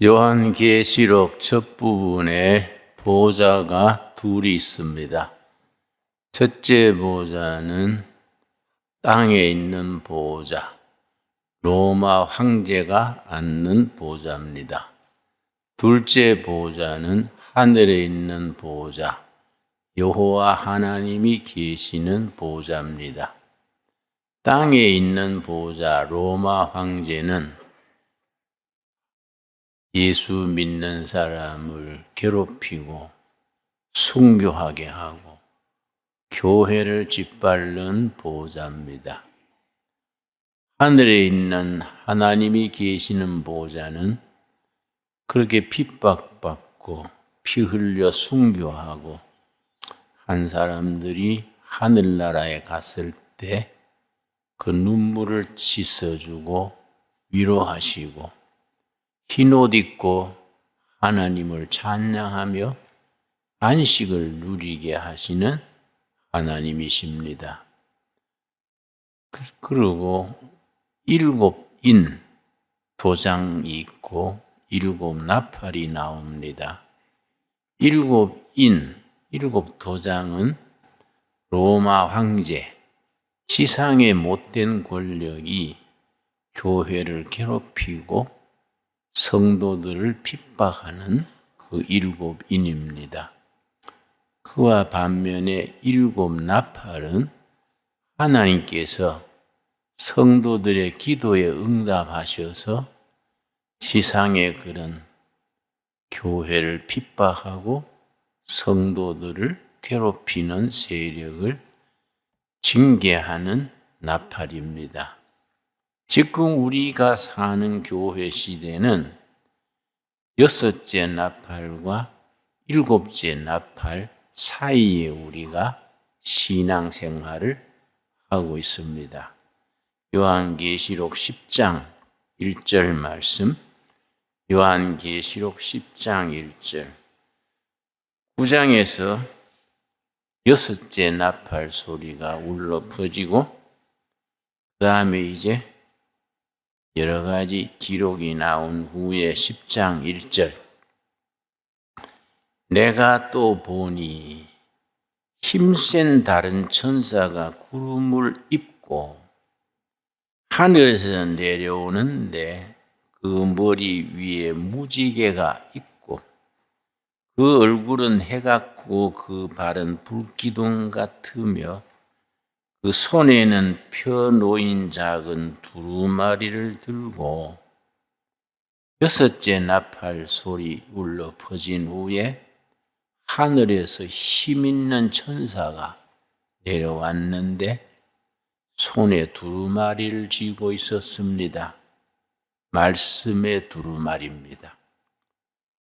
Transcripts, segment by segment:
요한계시록 첫 부분에 보좌가 둘이 있습니다. 첫째 보좌는 땅에 있는 보좌, 로마 황제가 앉는 보좌입니다. 둘째 보좌는 하늘에 있는 보좌, 여호와 하나님이 계시는 보좌입니다. 땅에 있는 보좌, 로마 황제는 예수 믿는 사람을 괴롭히고 순교하게 하고 교회를 짓밟는 보좌입니다. 하늘에 있는 하나님이 계시는 보좌는 그렇게 핍박받고 피 흘려 순교하고 한 사람들이 하늘나라에 갔을 때 그 눈물을 씻어주고 위로하시고 흰옷 입고 하나님을 찬양하며 안식을 누리게 하시는 하나님이십니다. 그리고 7인 도장이 있고 7 나팔이 나옵니다. 7인, 7 도장은 로마 황제, 지상의 못된 권력이 교회를 괴롭히고 성도들을 핍박하는 그 7인입니다. 그와 반면에 7 나팔은 하나님께서 성도들의 기도에 응답하셔서 지상의 그런 교회를 핍박하고 성도들을 괴롭히는 세력을 징계하는 나팔입니다. 지금 우리가 사는 교회 시대는 6째 나팔과 7째 나팔 사이에 우리가 신앙생활을 하고 있습니다. 요한계시록 10장 1절 말씀, 요한계시록 10장 1절. 9장에서 6째 나팔 소리가 울려 퍼지고 그 다음에 이제 여러 가지 기록이 나온 후에 10장 1절. 내가 또 보니 힘센 다른 천사가 구름을 입고 하늘에서 내려오는데 그 머리 위에 무지개가 있고 그 얼굴은 해 같고 그 발은 불기둥 같으며 그 손에는 펴 놓인 작은 두루마리를 들고 6째 나팔 소리 울려 퍼진 후에 하늘에서 힘 있는 천사가 내려왔는데 손에 두루마리를 쥐고 있었습니다. 말씀의 두루마리입니다.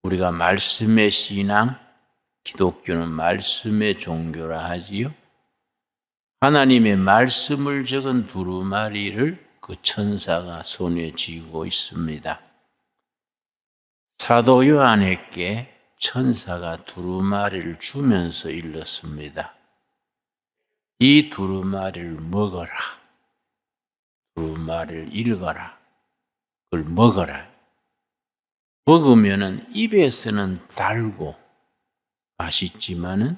우리가 말씀의 신앙, 기독교는 말씀의 종교라 하지요. 하나님의 말씀을 적은 두루마리를 그 천사가 손에 쥐고 있습니다. 사도 요한에게 천사가 두루마리를 주면서 일렀습니다. 이 두루마리를 먹어라. 두루마리를 읽어라. 그걸 먹어라. 먹으면은 입에서는 달고 맛있지만은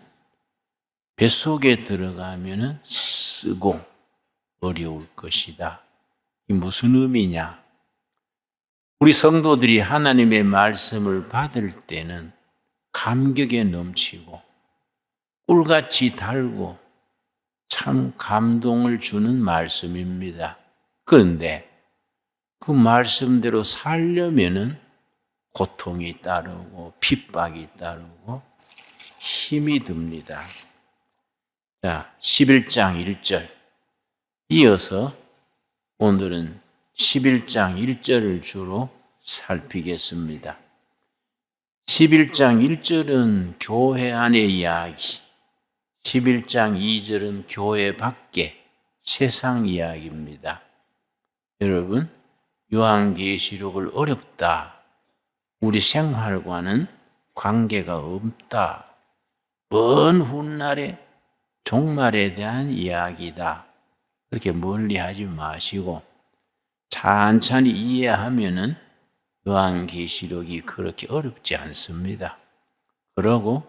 뱃속에 들어가면은 쓰고 어려울 것이다. 이 무슨 의미냐? 우리 성도들이 하나님의 말씀을 받을 때는 감격에 넘치고 꿀같이 달고 참 감동을 주는 말씀입니다. 그런데 그 말씀대로 살려면은 고통이 따르고 핍박이 따르고 힘이 듭니다. 자, 11장 1절. 이어서 오늘은 11장 1절을 주로 살피겠습니다. 11장 1절은 교회 안의 이야기, 11장 2절은 교회 밖의 세상 이야기입니다. 여러분, 요한계시록을 어렵다, 우리 생활과는 관계가 없다, 먼 훗날의 종말에 대한 이야기다, 그렇게 멀리하지 마시고 천천히 이해하면은 요한계시록이 그렇게 어렵지 않습니다. 그러고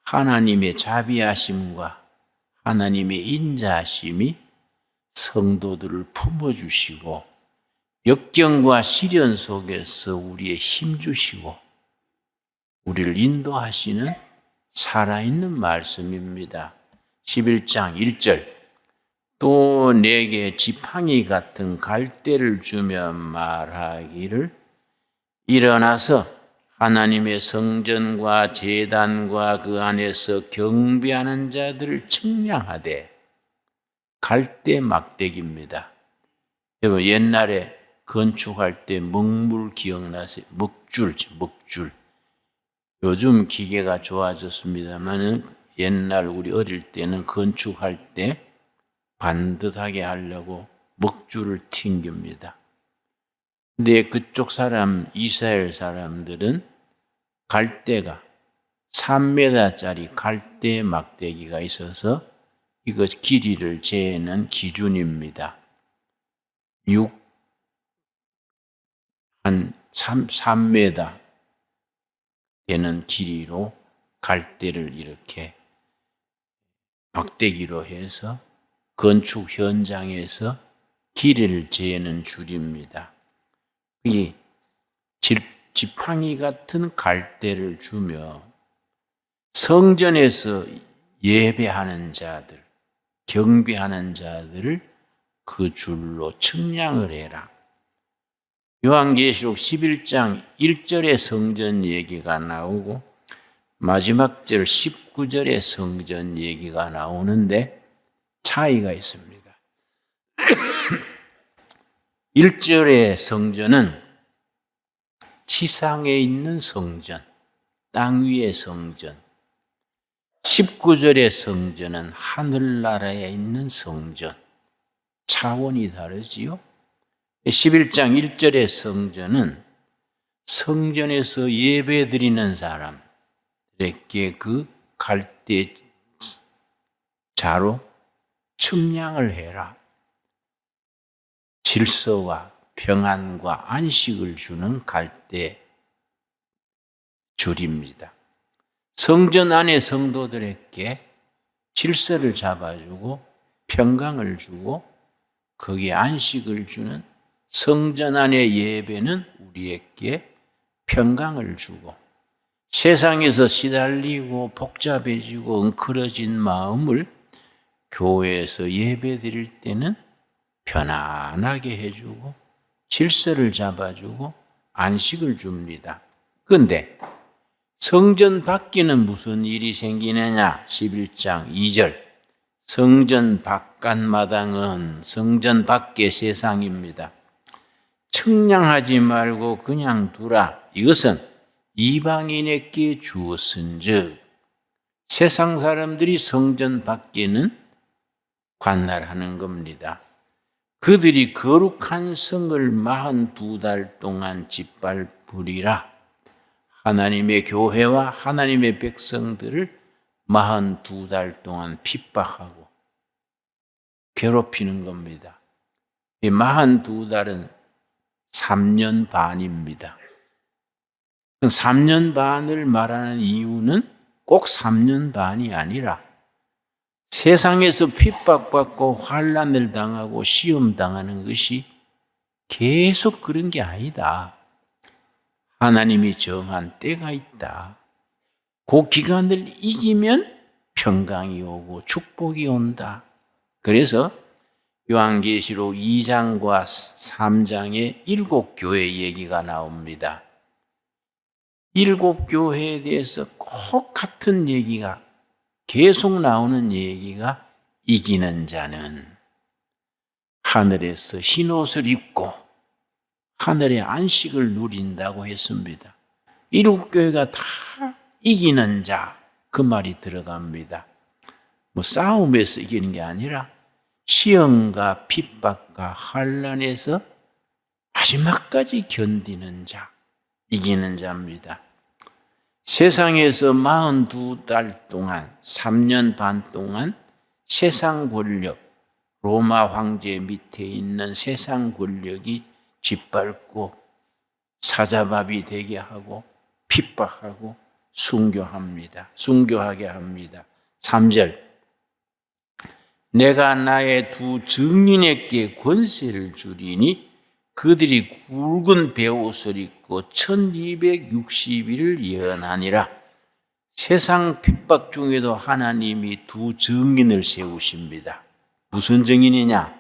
하나님의 자비하심과 하나님의 인자하심이 성도들을 품어주시고 역경과 시련 속에서 우리의 힘주시고 우리를 인도하시는 살아있는 말씀입니다. 11장 1절 또 내게 지팡이 같은 갈대를 주며 말하기를 일어나서 하나님의 성전과 제단과 그 안에서 경배하는 자들을 측량하되 갈대 막대기입니다. 여러분 옛날에 건축할 때 먹물 기억나세요? 먹줄. 요즘 기계가 좋아졌습니다만 옛날 우리 어릴 때는 건축할 때 반듯하게 하려고 먹줄을 튕깁니다. 근데 그쪽 사람, 이스라엘 사람들은 갈대가 3m짜리 갈대 막대기가 있어서 이것 길이를 재는 기준입니다. 한 3m 되는 길이로 갈대를 이렇게 막대기로 해서 건축 현장에서 길이를 재는 줄입니다. 이 지팡이 같은 갈대를 주며 성전에서 예배하는 자들, 경배하는 자들을 그 줄로 측량을 해라. 요한계시록 11장 1절의 성전 얘기가 나오고 마지막 절 19절의 성전 얘기가 나오는데 차이가 있습니다. 1절의 성전은 지상에 있는 성전, 땅 위의 성전. 19절의 성전은 하늘나라에 있는 성전. 차원이 다르지요? 11장 1절의 성전은 성전에서 예배드리는 사람들에게 그 갈대 자로 측량을 해라. 질서와 평안과 안식을 주는 갈대 줄입니다. 성전 안의 성도들에게 질서를 잡아주고 평강을 주고 거기에 안식을 주는 성전 안의 예배는 우리에게 평강을 주고 세상에서 시달리고 복잡해지고 엉클어진 마음을 교회에서 예배 드릴 때는 편안하게 해주고 질서를 잡아주고 안식을 줍니다. 그런데 성전 밖에는 무슨 일이 생기느냐? 11장 2절 성전 바깥마당은 성전 밖의 세상입니다. 측량하지 말고 그냥 두라. 이것은 이방인에게 주었은즉 세상 사람들이 성전 밖에는 관할하는 겁니다. 그들이 거룩한 성을 42달 동안 짓밟으리라. 하나님의 교회와 하나님의 백성들을 42달 동안 핍박하고 괴롭히는 겁니다. 이 42달은 3년 반입니다. 3년 반을 말하는 이유는 꼭 3년 반이 아니라 세상에서 핍박받고 환난을 당하고 시험 당하는 것이 계속 그런 게 아니다. 하나님이 정한 때가 있다. 그 기간을 이기면 평강이 오고 축복이 온다. 그래서 요한계시록 2장과 3장에 7교회 얘기가 나옵니다. 7교회에 대해서 꼭 같은 얘기가 계속 나오는 얘기가 이기는 자는 하늘에서 흰옷을 입고 하늘의 안식을 누린다고 했습니다. 7교회가 다 이기는 자, 그 말이 들어갑니다. 싸움에서 이기는 게 아니라 시험과 핍박과 환난에서 마지막까지 견디는 자, 이기는 자입니다. 세상에서 42달 동안 3년 반 동안 세상 권력, 로마 황제 밑에 있는 세상 권력이 짓밟고 사자밥이 되게 하고 핍박하고 순교하게 합니다. 3절 내가 나의 두 증인에게 권세를 주리니 그들이 굵은 베옷을 입고 1260일을 예언하니라. 세상 핍박 중에도 하나님이 두 증인을 세우십니다. 무슨 증인이냐?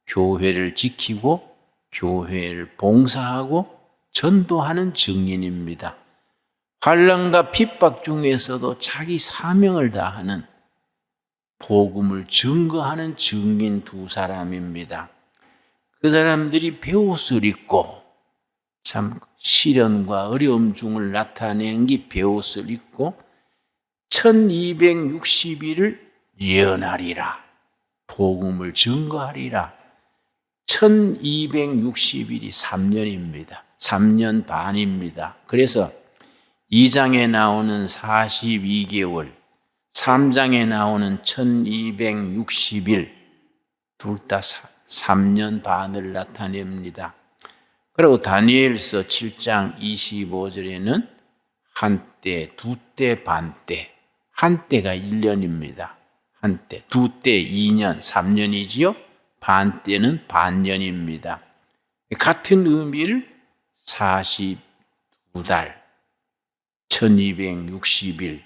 교회를 지키고 교회를 봉사하고 전도하는 증인입니다. 환난과 핍박 중에서도 자기 사명을 다하는 복음을 증거하는 증인 두 사람입니다. 그 사람들이 베옷을 입고 참 시련과 어려움 중을 나타내는 게 베옷을 입고 1260일을 예언하리라. 복음을 증거하리라. 1260일이 3년입니다. 3년 반입니다. 그래서 2장에 나오는 42개월, 3장에 나오는 1260일, 둘 다 3년 반을 나타냅니다. 그리고 다니엘서 7장 25절에는 한때, 두때, 반때, 한때가 1년입니다. 한때, 두때 2년, 3년이지요. 반때는 반년입니다. 같은 의미를 42달, 1260일,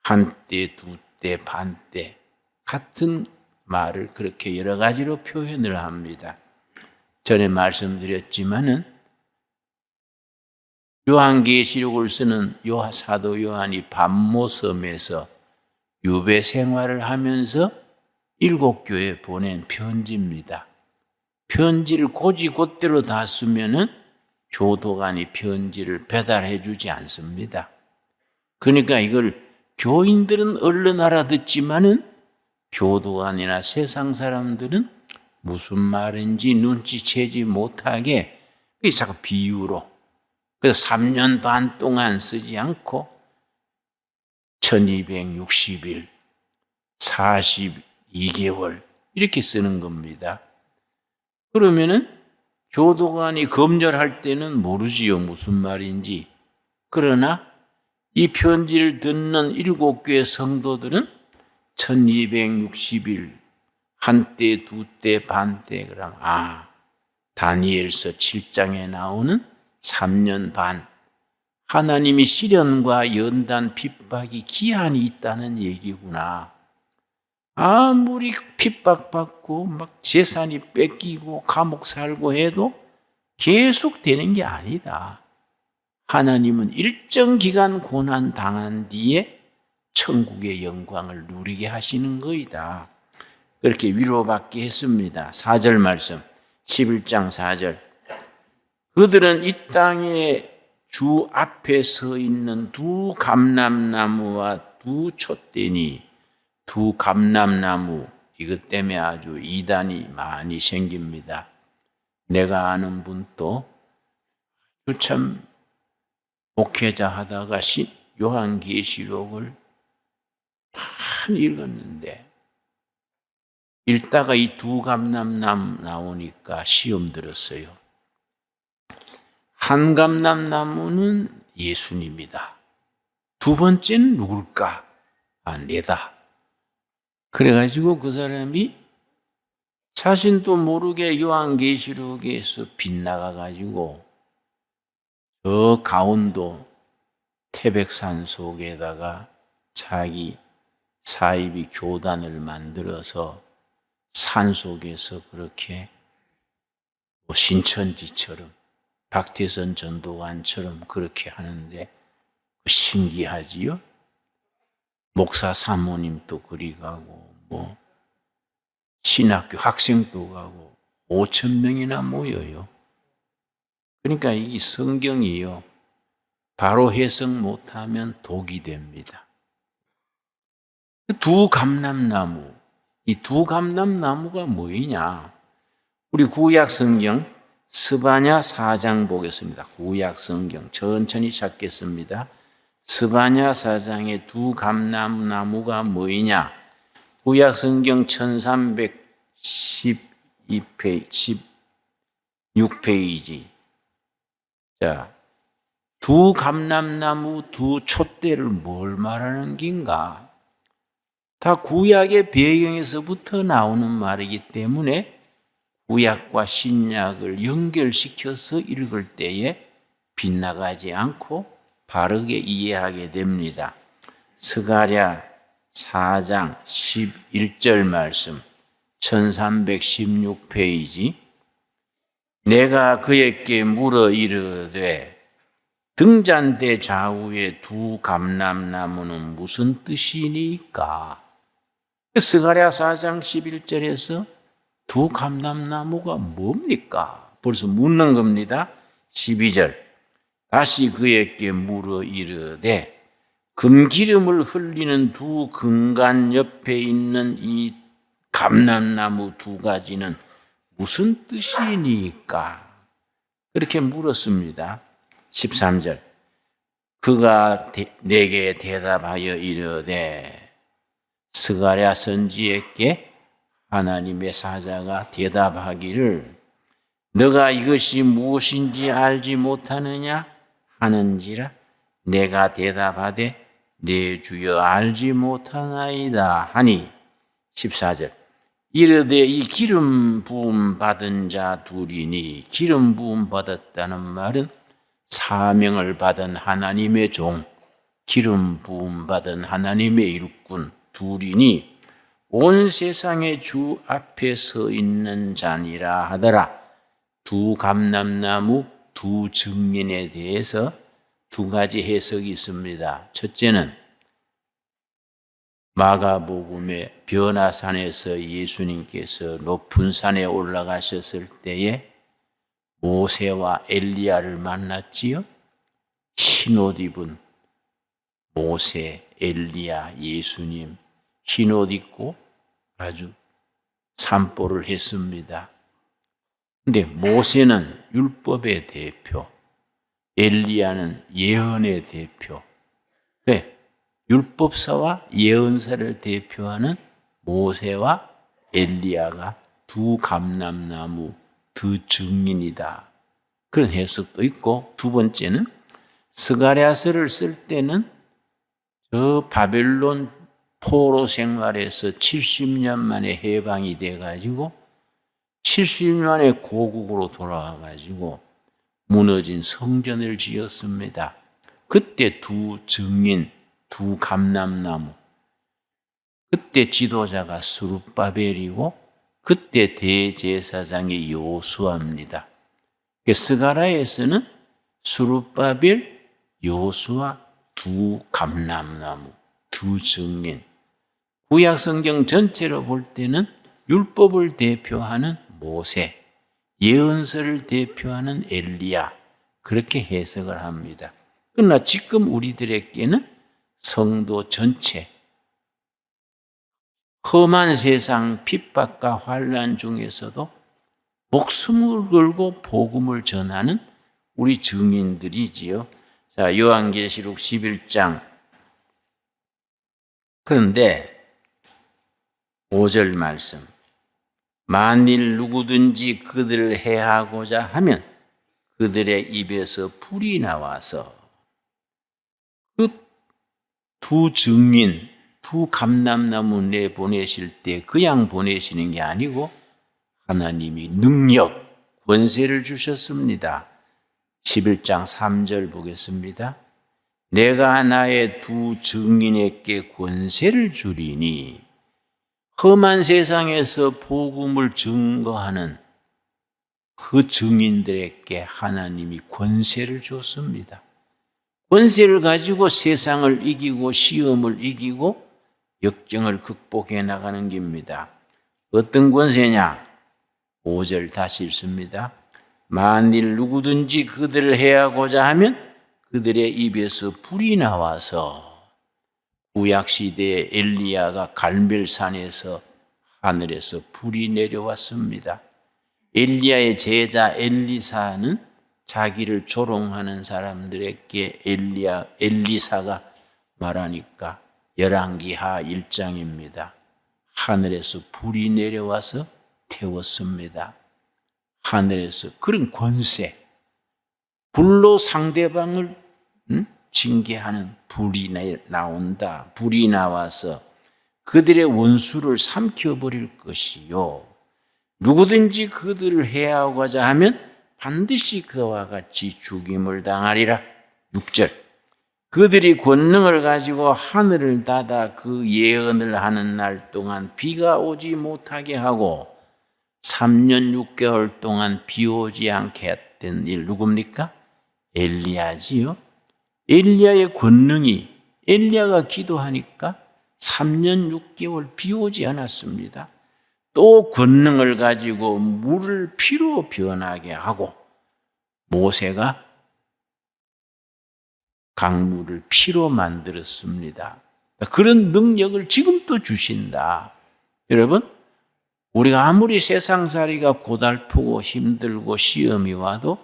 한때, 두때, 반때 같은 말을 그렇게 여러 가지로 표현을 합니다. 전에 말씀드렸지만은 요한계시록을 쓰는 사도 요한이 밤모섬에서 유배 생활을 하면서 7교회에 보낸 편지입니다. 편지를 곧이곧대로 다 쓰면은 교도관이 편지를 배달해 주지 않습니다. 그러니까 이걸 교인들은 얼른 알아듣지만은 교도관이나 세상 사람들은 무슨 말인지 눈치채지 못하게 자꾸 비유로 그래서 3년 반 동안 쓰지 않고 1260일, 42개월 이렇게 쓰는 겁니다. 그러면은 교도관이 검열할 때는 모르지요, 무슨 말인지. 그러나 이 편지를 듣는 7교회 성도들은 1260일, 한때, 두때, 반때, 그럼 다니엘서 7장에 나오는 3년 반, 하나님이 시련과 연단, 핍박이 기한이 있다는 얘기구나. 아무리 핍박받고 막 재산이 뺏기고 감옥 살고 해도 계속 되는 게 아니다. 하나님은 일정 기간 고난 당한 뒤에 천국의 영광을 누리게 하시는 거이다. 그렇게 위로받게 했습니다. 4절 말씀, 11장 4절. 그들은 이 땅에 주 앞에 서 있는 두 감람나무와 두 촛대니, 두 감람나무, 이것 때문에 아주 이단이 많이 생깁니다. 내가 아는 분도 참 목회자 하다가 요한계시록을 많이 읽었는데 읽다가 이 두 감람나무 나오니까 시험 들었어요. 한 감람나무는 예수님이다. 두 번째는 누굴까? 내다. 그래가지고 그 사람이 자신도 모르게 요한계시록에서 빗나가가지고 저 강원도 태백산 속에다가 자기 사이비 교단을 만들어서 산 속에서 그렇게 신천지처럼 박태선 전도관처럼 그렇게 하는데 신기하지요? 목사 사모님도 그리 가고 신학교 학생도 가고 5,000명이나 모여요. 그러니까 이 성경이요, 바로 해석 못하면 독이 됩니다. 두 감람나무, 이 두 감람나무가 뭐이냐? 우리 구약 성경 스바냐 4장 보겠습니다. 구약 성경 천천히 찾겠습니다. 스바냐 4장의 두 감람나무가 뭐이냐? 구약 성경 1316페이지. 자, 두 감람나무 두 촛대를 뭘 말하는 긴가? 다 구약의 배경에서부터 나오는 말이기 때문에 구약과 신약을 연결시켜서 읽을 때에 빗나가지 않고 바르게 이해하게 됩니다. 스가랴 4장 11절 말씀 1316페이지. 내가 그에게 물어 이르되 등잔대 좌우에 두 감람나무는 무슨 뜻이니까? 스가랴 4장 11절에서 두 감람나무가 뭡니까? 벌써 묻는 겁니다. 12절. 다시 그에게 물어 이르되 금기름을 흘리는 두 금관 옆에 있는 이 감람나무 두 가지는 무슨 뜻이니까? 그렇게 물었습니다. 13절. 그가 내게 대답하여 이르되, 스가랴 선지에게 하나님의 사자가 대답하기를 너가 이것이 무엇인지 알지 못하느냐 하는지라 내가 대답하되 내 주여 알지 못하나이다 하니. 14절. 이르되 이 기름 부음 받은 자 둘이니, 기름 부음 받았다는 말은 사명을 받은 하나님의 종, 기름 부음 받은 하나님의 일꾼 둘이니 온 세상의 주 앞에 서 있는 자니라 하더라. 두 감람나무 두 증인에 대해서 두 가지 해석이 있습니다. 첫째는 마가복음의 변화산에서 예수님께서 높은 산에 올라가셨을 때에 모세와 엘리야를 만났지요. 흰옷 입은 모세, 엘리야, 예수님 흰옷 입고 아주 산보를 했습니다. 그런데 모세는 율법의 대표, 엘리야는 예언의 대표. 네, 율법사와 예언사를 대표하는 모세와 엘리야가 두 감람나무 두 증인이다. 그런 해석도 있고, 두 번째는 스가랴서를 쓸 때는 저 바벨론 포로 생활에서 70년 만에 해방이 돼가지고 70년 만에 고국으로 돌아와가지고 무너진 성전을 지었습니다. 그때 두 증인, 두 감람나무, 그때 지도자가 스룹바벨이고 그때 대제사장이 여호수아입니다. 스가랴에서는 스룹바벨, 여호수아 두 감람나무, 두 증인. 구약 성경 전체로 볼 때는 율법을 대표하는 모세, 예언서를 대표하는 엘리야, 그렇게 해석을 합니다. 그러나 지금 우리들에게는 성도 전체, 험한 세상 핍박과 환난 중에서도 목숨을 걸고 복음을 전하는 우리 증인들이지요. 자, 요한계시록 11장. 그런데 5절 말씀. 만일 누구든지 그들을 해하고자 하면 그들의 입에서 불이 나와서, 그 두 증인, 두 감람나무 내보내실 때 그냥 보내시는 게 아니고 하나님이 능력, 권세를 주셨습니다. 11장 3절 보겠습니다. 내가 나의 두 증인에게 권세를 주리니, 험한 세상에서 복음을 증거하는 그 증인들에게 하나님이 권세를 줬습니다. 권세를 가지고 세상을 이기고 시험을 이기고 역경을 극복해 나가는 겁니다. 어떤 권세냐? 5절 다시 읽습니다. 만일 누구든지 그들을 해하고자 하면 그들의 입에서 불이 나와서, 구약시대에 엘리야가 갈멜산에서 하늘에서 불이 내려왔습니다. 엘리야의 제자 엘리사는 자기를 조롱하는 사람들에게 엘리사가 말하니까 열왕기하 1장입니다. 하늘에서 불이 내려와서 태웠습니다. 하늘에서 그런 권세, 불로 상대방을 징계하는 불이 나온다. 불이 나와서 그들의 원수를 삼켜버릴 것이요. 누구든지 그들을 해하고자 하면 반드시 그와 같이 죽임을 당하리라. 6절. 그들이 권능을 가지고 하늘을 닫아 그 예언을 하는 날 동안 비가 오지 못하게 하고 3년 6개월 동안 비 오지 않게 했던 일 누굽니까? 엘리야지요. 엘리야의 권능이 엘리야가 기도하니까 3년 6개월 비 오지 않았습니다. 또 권능을 가지고 물을 피로 변하게 하고 모세가 강물을 피로 만들었습니다. 그런 능력을 지금도 주신다. 여러분, 우리가 아무리 세상살이가 고달프고 힘들고 시험이 와도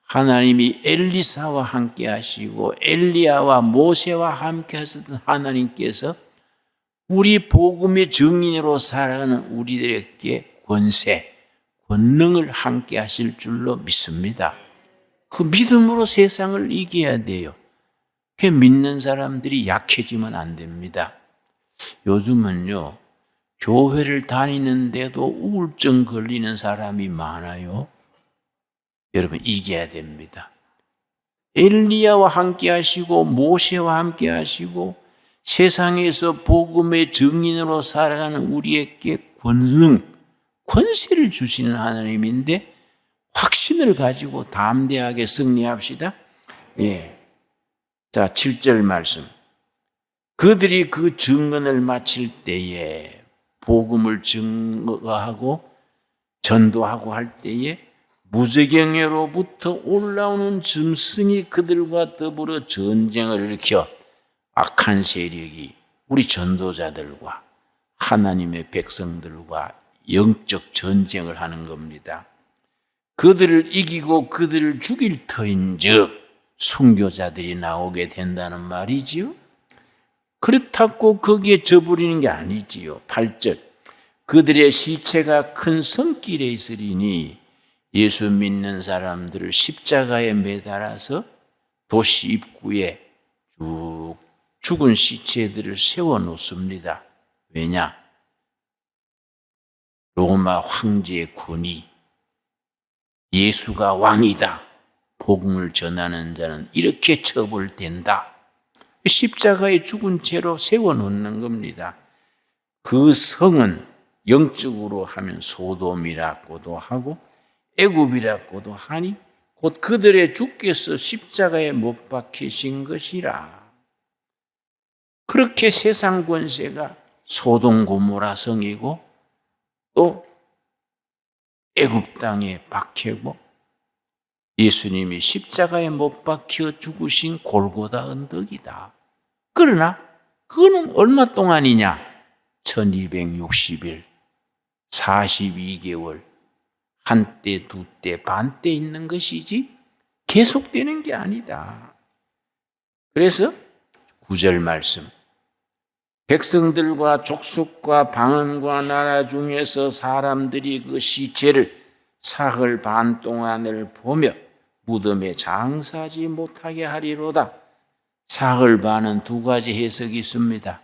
하나님이 엘리사와 함께 하시고 엘리야와 모세와 함께 하셨던 하나님께서 우리 복음의 증인으로 살아가는 우리들에게 권세, 권능을 함께 하실 줄로 믿습니다. 그 믿음으로 세상을 이겨야 돼요. 그 믿는 사람들이 약해지면 안 됩니다. 요즘은요, 교회를 다니는데도 우울증 걸리는 사람이 많아요. 여러분, 이겨야 됩니다. 엘리야와 함께 하시고 모세와 함께 하시고 세상에서 복음의 증인으로 살아가는 우리에게 권능, 권세를 주시는 하나님인데 확신을 가지고 담대하게 승리합시다. 예. 자, 7절 말씀. 그들이 그 증언을 마칠 때에 복음을 증거하고 전도하고 할 때에 무저경에로부터 올라오는 짐승이 그들과 더불어 전쟁을 일으켜 악한 세력이 우리 전도자들과 하나님의 백성들과 영적 전쟁을 하는 겁니다. 그들을 이기고 그들을 죽일 터인즉 순교자들이 나오게 된다는 말이지요. 그렇다고 거기에 져버리는 게 아니지요. 8절. 그들의 시체가 큰 성길에 있으리니 예수 믿는 사람들을 십자가에 매달아서 도시 입구에 쭉 죽은 시체들을 세워놓습니다. 왜냐? 로마 황제의 군이 예수가 왕이다. 복음을 전하는 자는 이렇게 처벌된다. 십자가에 죽은 채로 세워놓는 겁니다. 그 성은 영적으로 하면 소돔이라고도 하고 애굽이라고도 하니 곧 그들의 주께서 십자가에 못 박히신 것이라. 그렇게 세상 권세가 소돔 고모라 성이고 또 애굽 땅에 박히고 예수님이 십자가에 못 박혀 죽으신 골고다 언덕이다. 그러나 그거는 얼마 동안이냐? 1260일, 42개월, 한때, 두때, 반때 있는 것이지 계속되는 게 아니다. 그래서 9절 말씀. 백성들과 족속과 방언과 나라 중에서 사람들이 그 시체를 사흘 반 동안을 보며 무덤에 장사하지 못하게 하리로다. 사흘 반은 두 가지 해석이 있습니다.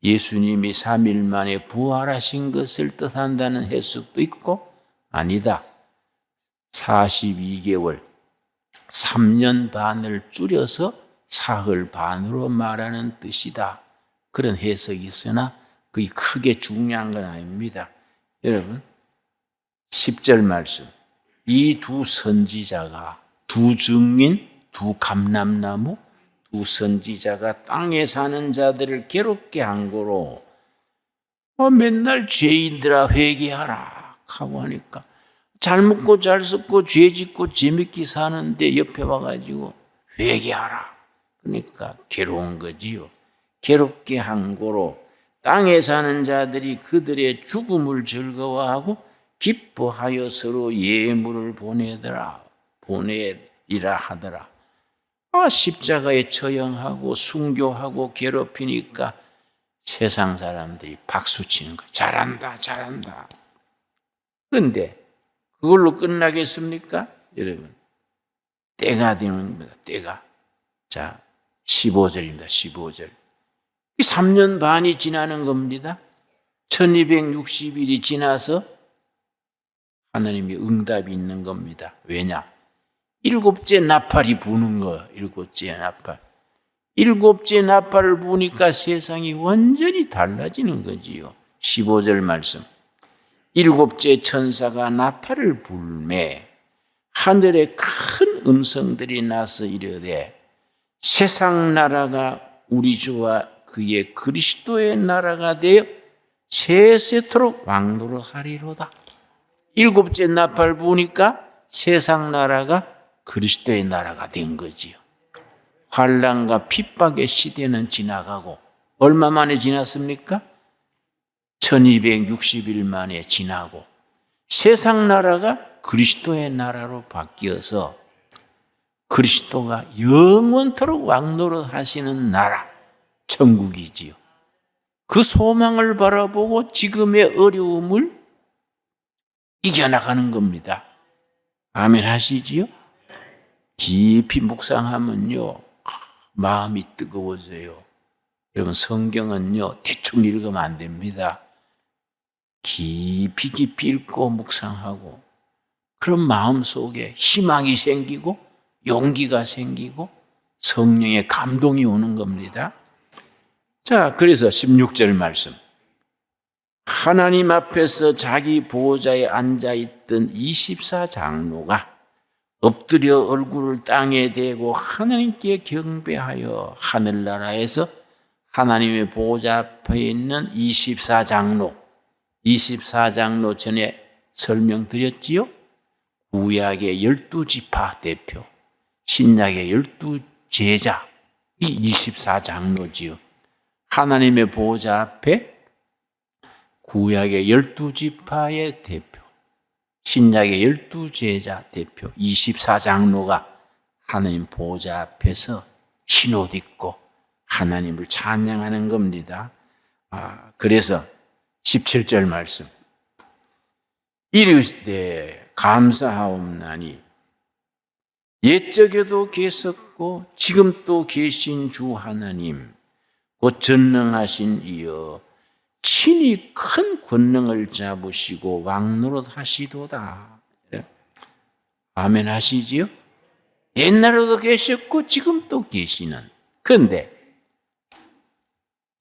예수님이 3일 만에 부활하신 것을 뜻한다는 해석도 있고 아니다. 42개월, 3년 반을 줄여서 사흘 반으로 말하는 뜻이다. 그런 해석이 있으나 그게 크게 중요한 건 아닙니다. 여러분, 10절 말씀. 이 두 선지자가, 두 증인, 두 감람나무, 두 선지자가 땅에 사는 자들을 괴롭게 한 거로 맨날 죄인들아 회개하라 하고 하니까 잘 먹고 잘 썩고 죄 짓고 재밌게 사는데 옆에 와가지고 회개하라. 그러니까 괴로운 거지요. 괴롭게 한 거로 땅에 사는 자들이 그들의 죽음을 즐거워하고 기뻐하여 서로 예물을 보내리라 하더라. 십자가에 처형하고 순교하고 괴롭히니까 세상 사람들이 박수치는 거야. 잘한다, 잘한다. 그런데 그걸로 끝나겠습니까? 여러분, 때가 되는 겁니다. 때가. 자, 15절입니다. 15절. 3년 반이 지나는 겁니다. 1260일이 지나서 하나님의 응답이 있는 겁니다. 왜냐? 일곱째 나팔이 부는 거, 일곱째 나팔. 일곱째 나팔을 부니까 세상이 완전히 달라지는 거지요. 15절 말씀. 일곱째 천사가 나팔을 불매 하늘에 큰 음성들이 나서 이르되 세상 나라가 우리 주와 그의 그리스도의 나라가 되어 세세토록 왕노릇하리로다. 일곱째 나팔 부니까 세상 나라가 그리스도의 나라가 된 거지요. 환난과 핍박의 시대는 지나가고 얼마 만에 지났습니까? 1260일 만에 지나고 세상 나라가 그리스도의 나라로 바뀌어서 그리스도가 영원토록 왕노릇 하시는 나라, 천국이지요. 그 소망을 바라보고 지금의 어려움을 이겨나가는 겁니다. 아멘 하시지요? 깊이 묵상하면요, 마음이 뜨거워져요. 여러분, 성경은요, 대충 읽으면 안 됩니다. 깊이 읽고 묵상하고, 그런 마음 속에 희망이 생기고, 용기가 생기고, 성령의 감동이 오는 겁니다. 자, 그래서 16절 말씀. 하나님 앞에서 자기 보호자에 앉아있던 24장로가 엎드려 얼굴을 땅에 대고 하나님께 경배하여 하늘나라에서 하나님의 보호자 앞에 있는 24장로 전에 설명드렸지요? 구약의 12지파 대표, 신약의 12제자, 이 24장로지요. 하나님의 보호자 앞에 구약의 12지파의 대표, 신약의 12제자 대표, 24장로가 하나님 보호자 앞에서 흰옷 입고 하나님을 찬양하는 겁니다. 그래서 17절 말씀. 이르되 감사하옵나니 옛적에도 계셨고 지금 또 계신 주 하나님 곧 전능하신 이여 친히 큰 권능을 잡으시고 왕노릇 하시도다. 아멘 하시지요? 옛날에도 계셨고 지금 또 계시는. 그런데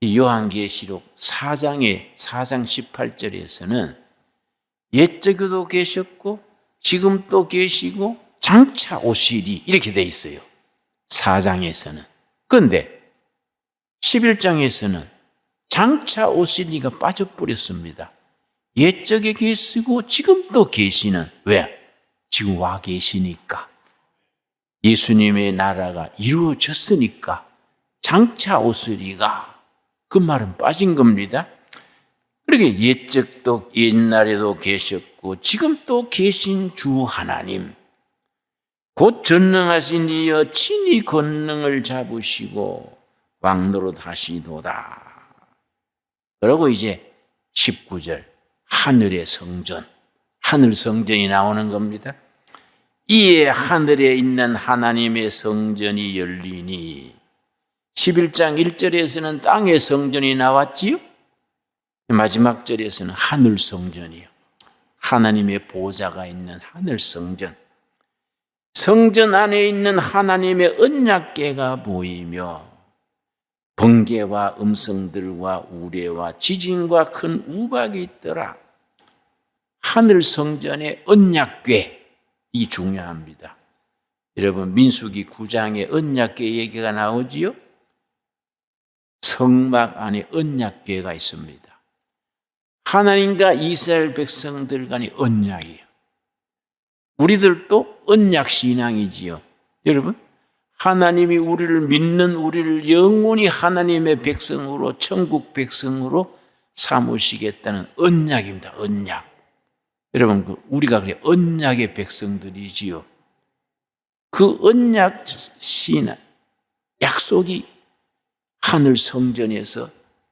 요한계시록 4장 18절에서는 옛적에도 계셨고 지금 또 계시고 장차 오시리 이렇게 돼 있어요. 4장에서는. 그런데 11장에서는 장차 오실 리가 빠져버렸습니다. 옛적에 계시고 지금 또 계시는. 왜? 지금 와 계시니까. 예수님의 나라가 이루어졌으니까 장차 오시리가 그 말은 빠진 겁니다. 그러게 옛날에도 계셨고 지금 또 계신 주 하나님 곧 전능하신 이여 친히 권능을 잡으시고 왕노릇 하시도다. 그리고 이제 19절 하늘의 성전, 하늘 성전이 나오는 겁니다. 이에 하늘에 있는 하나님의 성전이 열리니 11장 1절에서는 땅의 성전이 나왔지요. 마지막 절에서는 하늘 성전이요. 하나님의 보좌가 있는 하늘 성전. 성전 안에 있는 하나님의 언약궤가 보이며 번개와 음성들과 우레와 지진과 큰 우박이 있더라. 하늘 성전의 언약궤, 이 중요합니다. 여러분, 민수기 9장에 언약궤 얘기가 나오지요? 성막 안에 언약궤가 있습니다. 하나님과 이스라엘 백성들 간의 언약이에요. 우리들도 언약 신앙이지요. 여러분, 하나님이 우리를 믿는 우리를 영원히 하나님의 백성으로, 천국 백성으로 삼으시겠다는 언약입니다. 언약. 여러분, 우리가 그래 언약의 백성들이지요. 그 언약 신앙, 약속이 하늘 성전에서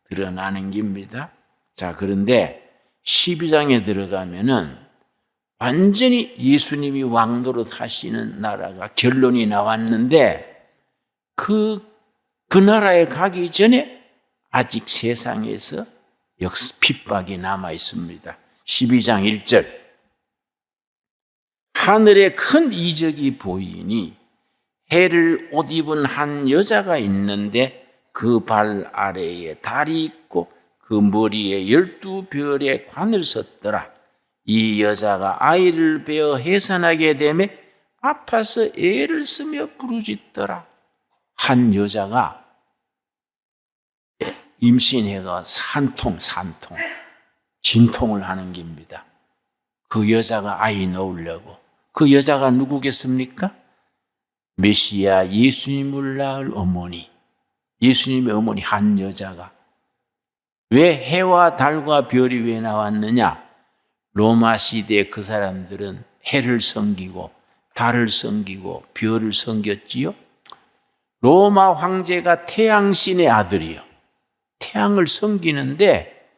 드러나는 겁니다. 자, 그런데 12장에 들어가면은 완전히 예수님이 왕노릇 하시는 나라가 결론이 나왔는데 그 나라에 가기 전에 아직 세상에서 핍박이 남아 있습니다. 12장 1절. 하늘에 큰 이적이 보이니 해를 옷 입은 한 여자가 있는데 그 발 아래에 달이 있고 그 머리에 12별의 관을 썼더라. 이 여자가 아이를 베어 해산하게 되매 아파서 애를 쓰며 부르짖더라. 한 여자가 임신해가 산통 진통을 하는 겁니다. 그 여자가 아이 낳으려고. 그 여자가 누구겠습니까? 메시아 예수님을 낳을 어머니, 예수님의 어머니 한 여자가. 왜 해와 달과 별이 왜 나왔느냐? 로마 시대에 그 사람들은 해를 섬기고 달을 섬기고 별을 섬겼지요. 로마 황제가 태양신의 아들이요. 태양을 섬기는데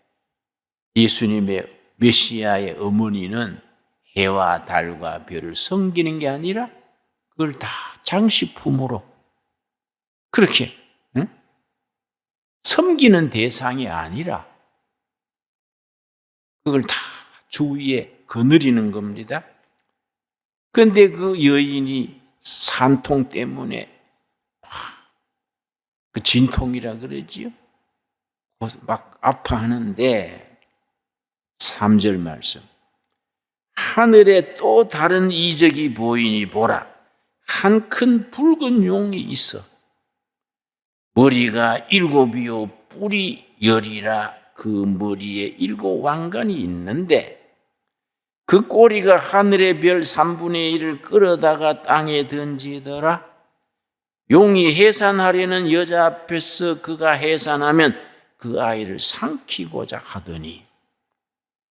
예수님의 메시아의 어머니는 해와 달과 별을 섬기는 게 아니라 그걸 다 장식품으로 그렇게 섬기는 대상이 아니라 그걸 다 주위에 거느리는 겁니다. 그런데 그 여인이 산통 때문에 그 진통이라 그러지요. 막 아파하는데 3절 말씀. 하늘에 또 다른 이적이 보이니 보라. 한 큰 붉은 용이 있어. 머리가 7이요 뿔이 10이라 그 머리에 7 왕관이 있는데 그 꼬리가 하늘의 별 3분의 1을 끌어다가 땅에 던지더라. 용이 해산하려는 여자 앞에서 그가 해산하면 그 아이를 삼키고자 하더니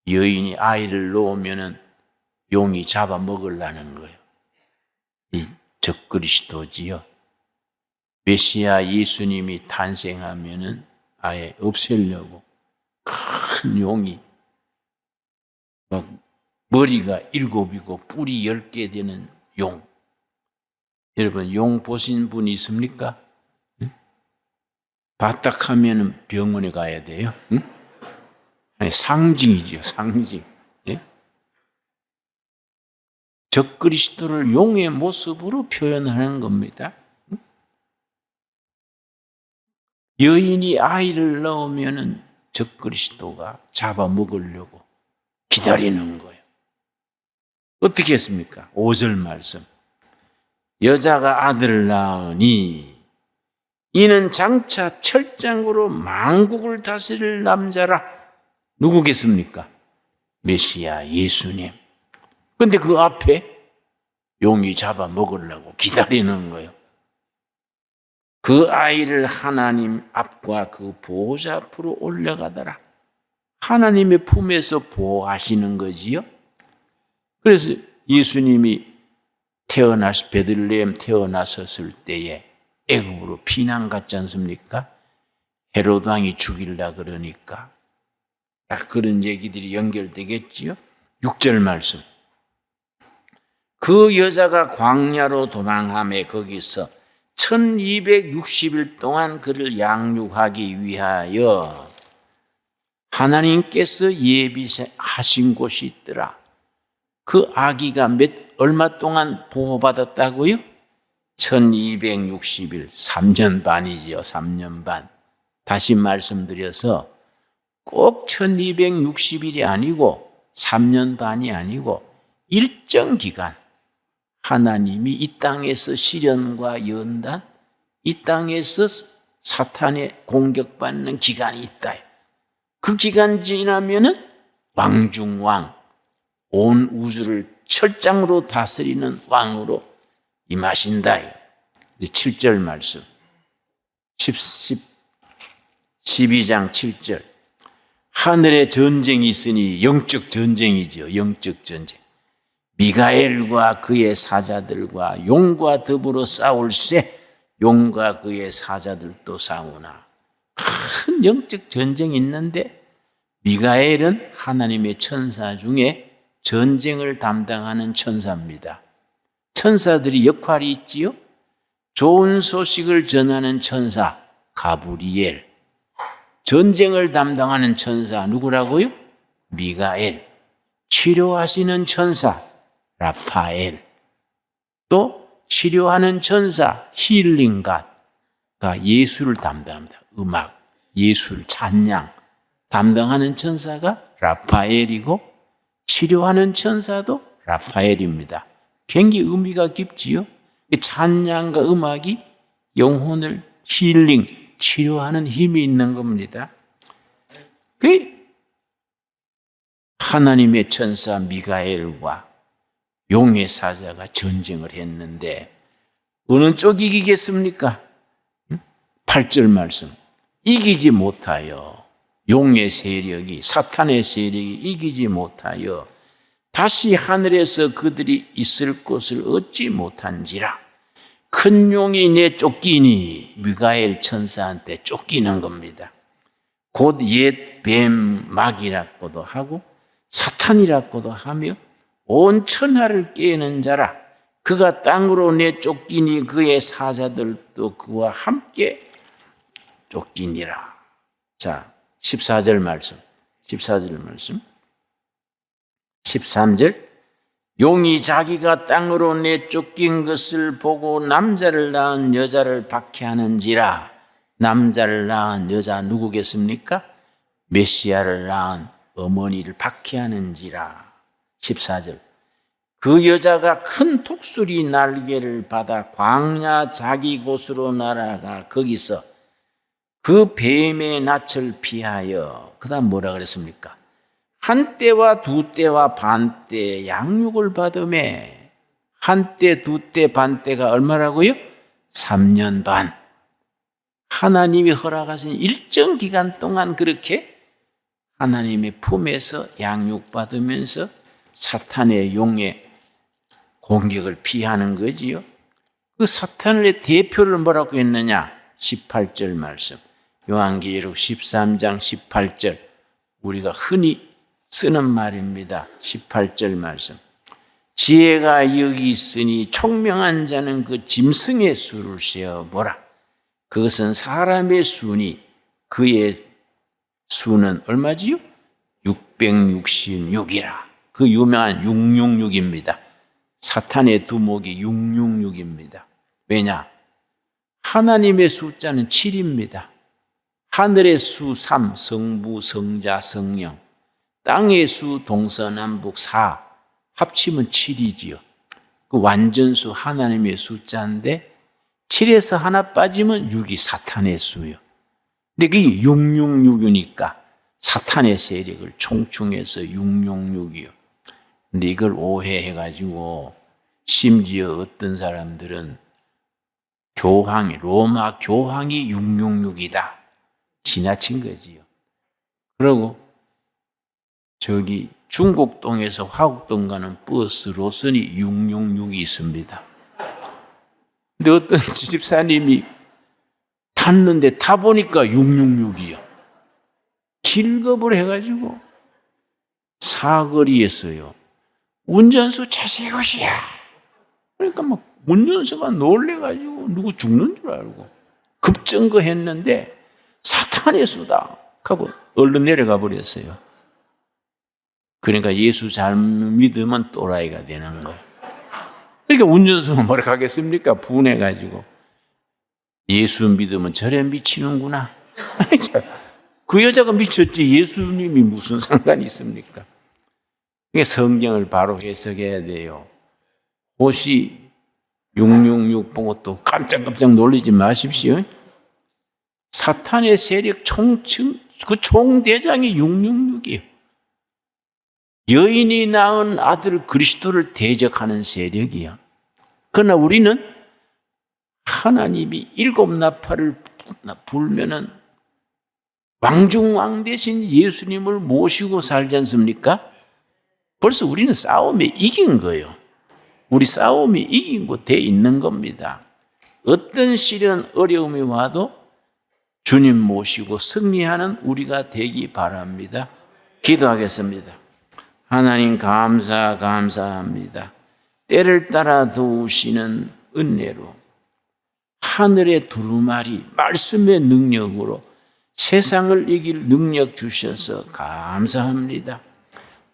여인이 아이를 놓으면 용이 잡아먹으려는 거예요. 이 적그리스도지요. 메시아 예수님이 탄생하면 아예 없애려고 큰 용이 막 머리가 7이고 뿔이 10개 되는 용. 여러분 용 보신 분 있습니까? 바딱하면 병원에 가야 돼요. 아니, 상징이죠, 상징. 예? 적그리스도를 용의 모습으로 표현하는 겁니다. 여인이 아이를 낳으면 적그리스도가 잡아먹으려고 기다리는 거예요. 어떻게 했습니까? 5절 말씀. 여자가 아들을 낳으니 이는 장차 철장으로 만국을 다스릴 남자라. 누구겠습니까? 메시아 예수님. 근데 그 앞에 용이 잡아먹으려고 기다리는 거예요. 그 아이를 하나님 앞과 그 보호자 앞으로 올려가더라. 하나님의 품에서 보호하시는 거지요. 그래서 예수님이 베들레헴 태어나셨을 때에 애굽으로 피난 갔지 않습니까? 헤롯 왕이 죽이려 그러니까 딱 그런 얘기들이 연결되겠지요. 6절 말씀. 그 여자가 광야로 도망하며 거기서 1260일 동안 그를 양육하기 위하여 하나님께서 예비하신 곳이 있더라. 그 아기가 얼마 동안 보호받았다고요? 1260일, 3년 반이지요. 3년 반. 다시 말씀드려서 꼭 1260일이 아니고 3년 반이 아니고 일정 기간 하나님이 이 땅에서 시련과 연단, 이 땅에서 사탄의 공격받는 기간이 있다. 그 기간 지나면은 왕중왕, 온 우주를 철장으로 다스리는 왕으로 임하신다. 7절 말씀. 12장 7절. 하늘에 전쟁이 있으니 영적 전쟁이죠. 영적 전쟁. 미가엘과 그의 사자들과 용과 더불어 싸울세 용과 그의 사자들도 싸우나. 큰 영적 전쟁이 있는데 미가엘은 하나님의 천사 중에 전쟁을 담당하는 천사입니다. 천사들이 역할이 있지요. 좋은 소식을 전하는 천사 가브리엘, 전쟁을 담당하는 천사 누구라고요? 미가엘, 치료하시는 천사 라파엘, 또 치료하는 천사 힐링갓, 예술을 담당합니다. 음악, 예술, 찬양 담당하는 천사가 라파엘이고 치료하는 천사도 라파엘입니다. 굉장히 의미가 깊지요. 찬양과 음악이 영혼을 힐링, 치료하는 힘이 있는 겁니다. 하나님의 천사 미가엘과 용의 사자가 전쟁을 했는데 어느 쪽이 이기겠습니까? 8절 말씀. 이기지 못하여 용의 세력이, 사탄의 세력이 이기지 못하여 다시 하늘에서 그들이 있을 곳을 얻지 못한지라. 큰 용이 내쫓기니 미가엘 천사한테 쫓기는 겁니다. 곧 옛 뱀 마귀라고도 하고 사탄이라고도 하며 온 천하를 깨는 자라. 그가 땅으로 내쫓기니 그의 사자들도 그와 함께 쫓기니라. 자, 14절 말씀. 13절. 용이 자기가 땅으로 내쫓긴 것을 보고 남자를 낳은 여자를 박해하는지라. 남자를 낳은 여자 누구겠습니까? 메시아를 낳은 어머니를 박해하는지라. 14절. 그 여자가 큰 독수리 날개를 받아 광야 자기 곳으로 날아가 거기서 그 뱀의 낯을 피하여, 그 다음 뭐라 그랬습니까? 한 때와 두 때와 반 때 양육을 받으매. 한 때, 두 때, 반 때가 얼마라고요? 3년 반. 하나님이 허락하신 일정 기간 동안 그렇게 하나님의 품에서 양육받으면서 사탄의 용의 공격을 피하는 거지요. 그 사탄의 대표를 뭐라고 했느냐? 18절 말씀. 요한계시록 13장 18절. 우리가 흔히 쓰는 말입니다. 18절 말씀. 지혜가 여기 있으니 총명한 자는 그 짐승의 수를 세어보라. 그것은 사람의 수니 그의 수는 얼마지요? 666이라. 그 유명한 666입니다. 사탄의 두목이 666입니다. 왜냐? 하나님의 숫자는 7입니다. 하늘의 수 3, 성부, 성자, 성령. 땅의 수 동서남북 4, 합치면 7이지요. 그 완전수 하나님의 숫자인데 7에서 하나 빠지면 6이 사탄의 수요. 근데 그게 666이니까 사탄의 세력을 총충해서 666이요. 근데 이걸 오해해가지고 심지어 어떤 사람들은 로마 교황이 666이다. 지나친 거지요. 그리고 저기 중국동에서 화곡동 가는 버스 노선이 666이 있습니다. 근데 어떤 집사님이 탔는데 타보니까 666이요. 길겁을 해가지고 사거리에서요. 운전수 자세굿이야. 그러니까 막 운전수가 놀래가지고 누구 죽는 줄 알고 급정거했는데 사탄의 수다 하고 얼른 내려가 버렸어요. 그러니까 예수 잘 믿으면 또라이가 되는 거예요. 그러니까 운전수가 뭐라 하겠습니까? 분해가지고 예수 믿으면 저래 미치는구나. 그 여자가 미쳤지 예수님이 무슨 상관이 있습니까? 그러니까 성경을 바로 해석해야 돼요. 혹시 666 보고 또 깜짝깜짝 놀리지 마십시오. 사탄의 세력 총층, 그 총대장이 666이에요. 여인이 낳은 아들 그리스도를 대적하는 세력이야. 그러나 우리는 하나님이 7 나팔을 불면은 왕중왕 대신 예수님을 모시고 살지 않습니까? 벌써 우리는 싸움에 이긴 거예요. 우리 싸움이 이긴 거 돼 있는 겁니다. 어떤 시련, 어려움이 와도 주님 모시고 승리하는 우리가 되기 바랍니다. 기도하겠습니다. 하나님 감사합니다. 때를 따라 도우시는 은혜로 하늘의 두루마리 말씀의 능력으로 세상을 이길 능력 주셔서 감사합니다.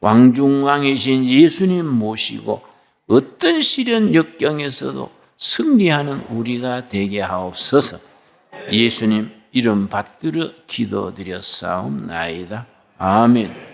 왕중왕이신 예수님 모시고 어떤 시련 역경에서도 승리하는 우리가 되게 하옵소서. 예수님 이름 받들어 기도드렸사옵나이다. 아멘.